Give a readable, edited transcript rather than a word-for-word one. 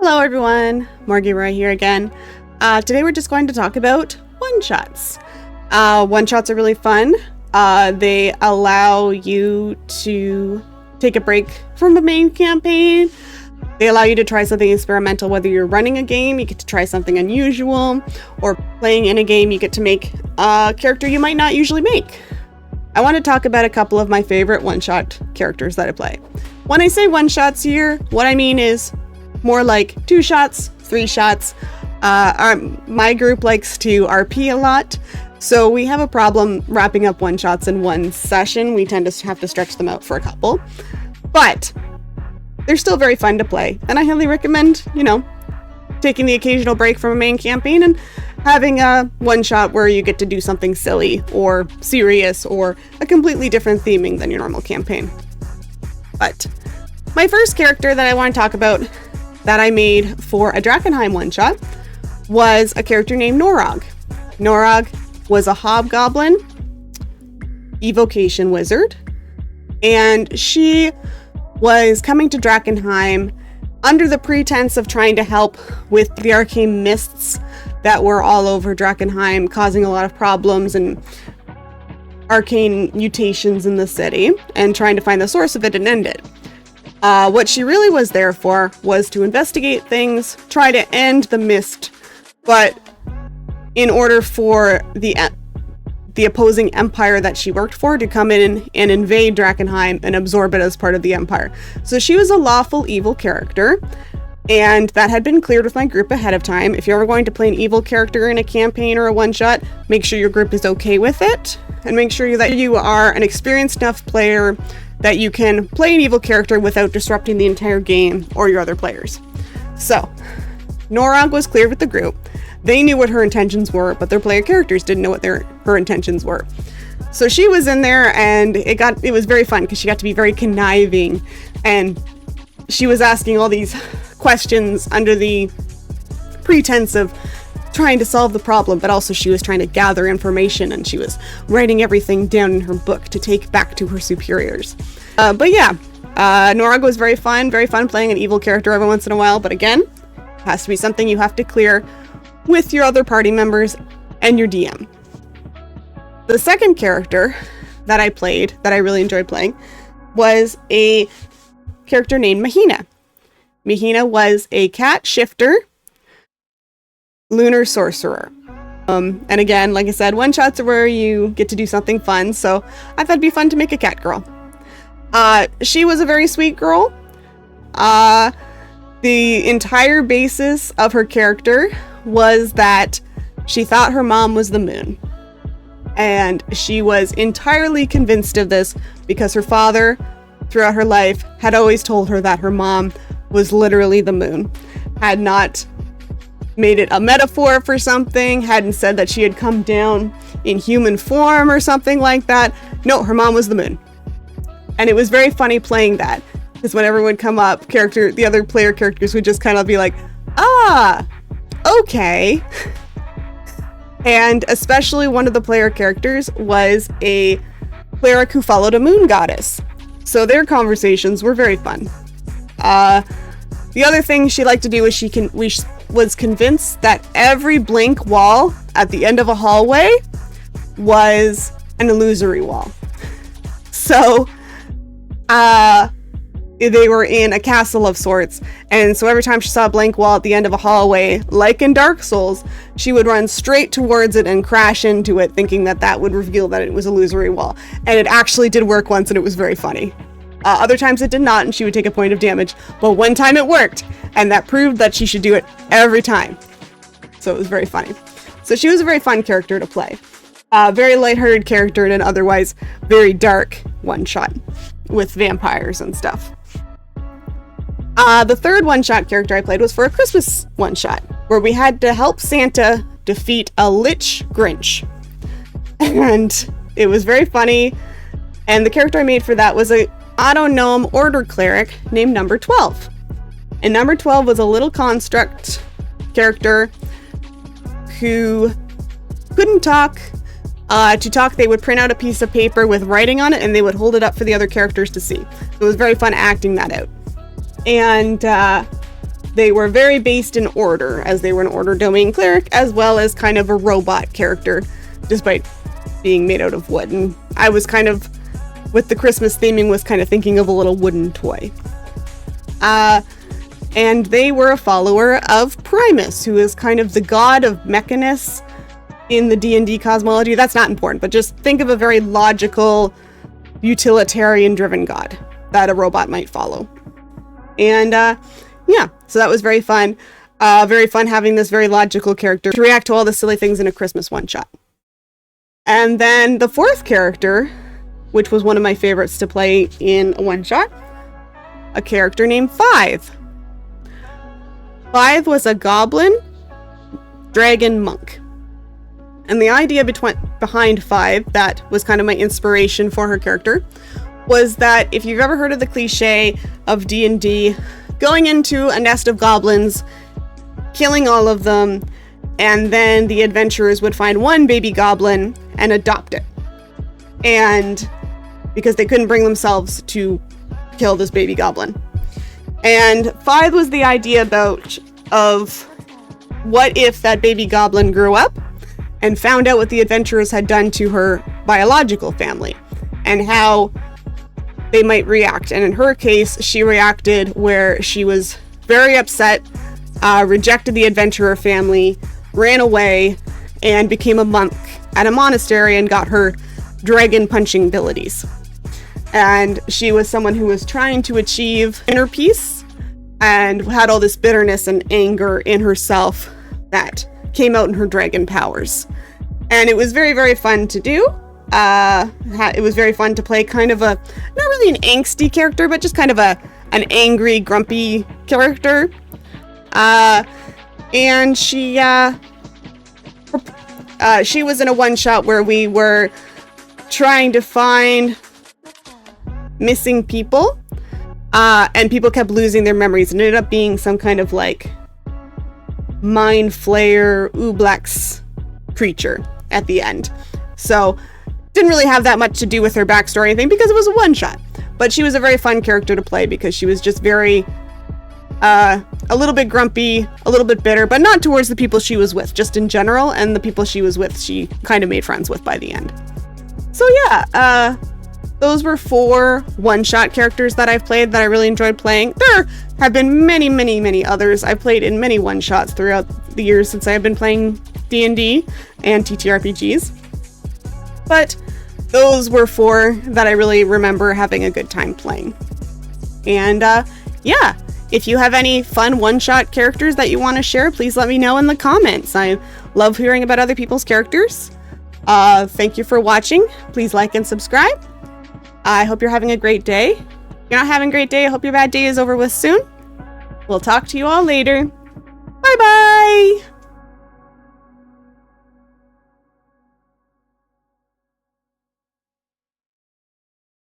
Hello everyone, Morgie Roy here again. Today we're just going to talk about one-shots. One-shots are really fun. They allow you to take a break from a main campaign. They allow you to try something experimental, whether you're running a game, you get to try something unusual, or playing in a game, you get to make a character you might not usually make. I want to talk about a couple of my favorite one-shot characters that I play. When I say one-shots here, what I mean is more like 2 shots, 3 shots. My group likes to RP a lot, so we have a problem wrapping up one-shots in one session. We tend to have to stretch them out for a couple, but they're still very fun to play, and I highly recommend, taking the occasional break from a main campaign and having a one-shot where you get to do something silly or serious or a completely different theming than your normal campaign. But my first character that I want to talk about that I made for a Drakkenheim one-shot was a character named Norog. Norog was a hobgoblin evocation wizard, and she was coming to Drakkenheim under the pretense of trying to help with the arcane mists that were all over Drakkenheim, causing a lot of problems and arcane mutations in the city, and trying to find the source of it and end it. What she really was there for was to investigate things, try to end the mist, but in order for the opposing empire that she worked for to come in and invade Drakkenheim and absorb it as part of the empire. So she was a lawful evil character, and that had been cleared with my group ahead of time. If you're ever going to play an evil character in a campaign or a one-shot, make sure your group is okay with it, and make sure that you are an experienced enough player that you can play an evil character without disrupting the entire game or your other players. So, Norog was cleared with the group. They knew what her intentions were, but their player characters didn't know what her intentions were. So she was in there, and it was very fun because she got to be very conniving, and she was asking all these questions under the pretense of trying to solve the problem, but also she was trying to gather information, and she was writing everything down in her book to take back to her superiors. Norog was very fun playing an evil character every once in a while, but again, it has to be something you have to clear with your other party members and your DM. The second character that I played, that I really enjoyed playing, was a character named Mahina. Mahina was a cat shifter lunar sorcerer. And again, like I said, one-shots are where you get to do something fun, so I thought it'd be fun to make a cat girl. She was a very sweet girl. The entire basis of her character was that she thought her mom was the moon. And she was entirely convinced of this because her father, throughout her life, had always told her that her mom was literally the moon. Had not made it a metaphor for something, hadn't said that she had come down in human form or something like that. No, her mom was the moon. And it was very funny playing that, because whenever it would come up, the other player characters would just kind of be like, okay. And especially one of the player characters was a cleric who followed a moon goddess. So their conversations were very fun. The other thing she liked to do was was convinced that every blank wall at the end of a hallway was an illusory wall. So, they were in a castle of sorts, and so every time she saw a blank wall at the end of a hallway, like in Dark Souls, she would run straight towards it and crash into it, thinking that would reveal that it was an illusory wall. And it actually did work once, and it was very funny. Other times it did not, and she would take a point of damage, but one time it worked, and that proved that she should do it every time. So it was very funny. So she was a very fun character to play. Very lighthearted character in an otherwise very dark one-shot with vampires and stuff. The third one-shot character I played was for a Christmas one-shot, where we had to help Santa defeat a Lich Grinch. And it was very funny, and the character I made for that was a Auto Gnome Order Cleric named Number 12. And Number 12 was a little construct character who couldn't talk. To talk, they would print out a piece of paper with writing on it, and they would hold it up for the other characters to see. It was very fun acting that out. And they were very based in order, as they were an order domain cleric, as well as kind of a robot character, despite being made out of wood. And I was kind of, with the Christmas theming, was kind of thinking of a little wooden toy. And they were a follower of Primus, who is kind of the god of mechanus in the D&D cosmology. That's not important, but just think of a very logical, utilitarian-driven god that a robot might follow. And yeah, so that was very fun. Very fun having this very logical character to react to all the silly things in a Christmas one-shot. And then the fourth character, which was one of my favorites to play in a one-shot, a character named Fave. Fave was a goblin dragon monk. And the idea behind Fave, that was kind of my inspiration for her character, was that if you've ever heard of the cliche of D&D, going into a nest of goblins, killing all of them, and then the adventurers would find one baby goblin and adopt it. And because they couldn't bring themselves to kill this baby goblin. And Fave was the idea of what if that baby goblin grew up and found out what the adventurers had done to her biological family and how they might react. And in her case, she reacted where she was very upset, rejected the adventurer family, ran away, and became a monk at a monastery and got her dragon punching abilities. And she was someone who was trying to achieve inner peace and had all this bitterness and anger in herself that came out in her dragon powers. And it was very, very fun to do. It was very fun to play kind of not really an angsty character, but just kind of an angry, grumpy character. And she was in a one-shot where we were trying to find missing people, and people kept losing their memories, and it ended up being some kind of like mind flayer Ublex creature at the end. So didn't really have that much to do with her backstory or anything because it was a one-shot. But she was a very fun character to play because she was just very a little bit grumpy, a little bit bitter, but not towards the people she was with, just in general, and the people she was with she kind of made friends with by the end. So yeah, those were 4 one-shot characters that I've played that I really enjoyed playing. There have been many, many, many others. I've played in many one-shots throughout the years since I've been playing D&D and TTRPGs. But those were 4 that I really remember having a good time playing. And yeah, if you have any fun one-shot characters that you want to share, please let me know in the comments. I love hearing about other people's characters. Thank you for watching. Please like and subscribe. I hope you're having a great day. If you're not having a great day, I hope your bad day is over with soon. We'll talk to you all later. Bye-bye!